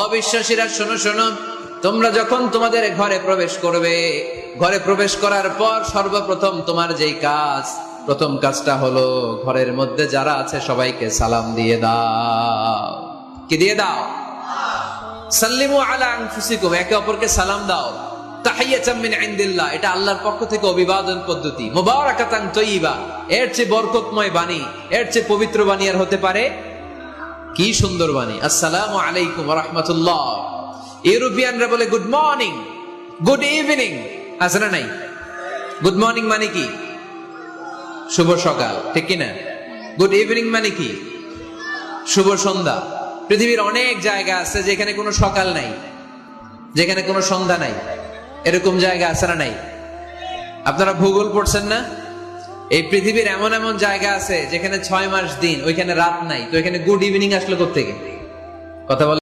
অবিশ্বাসীরা শোনো শোনো, তোমরা যখন তোমাদের ঘরে প্রবেশ করবে, ঘরে প্রবেশ করার পর সর্বপ্রথম তোমার যেই কাজ, প্রথম কাজটা হলো ঘরের মধ্যে যারা আছে সবাইকে সালাম দিয়ে দাও। কি দিয়ে দাও? সাল্লিমু আলা আনফুসিকুম, একে অপরকে সালাম দাও। তাহিয়াতাম মিন ইনদিল্লাহ, এটা আল্লাহর পক্ষ থেকে অভিবাদন পদ্ধতি। মুবারাকাতান তাইয়্যিবা, এর চেয়ে বরকতময় বাণী, এর চেয়ে পবিত্র বাণী আর হতে পারে? কি সুন্দর বাণী! আসসালামু আলাইকুম ওয়া রাহমাতুল্লাহ। ইউরোপিয়ানরা বলে গুড মর্নিং, গুড ইভিনিং, আছে না নাই? গুড মর্নিং মানে কি? শুভ সকাল, ঠিক কি না? গুড ইভিনিং মানে কি? শুভ সন্ধ্যা। পৃথিবীর অনেক জায়গা আছে যেখানে কোনো সকাল নাই, যেখানে কোনো সন্ধ্যা নাই, এরকম জায়গা আছে না নাই? আপনারা ভূগোল পড়ছেন না? এই পৃথিবীর এমন এমন জায়গা আছে যেখানে 6 মাস দিন, ওইখানে রাত নাই, তো এখানে গুড ইভিনিং আসলো কোত্থেকে? কথা বলে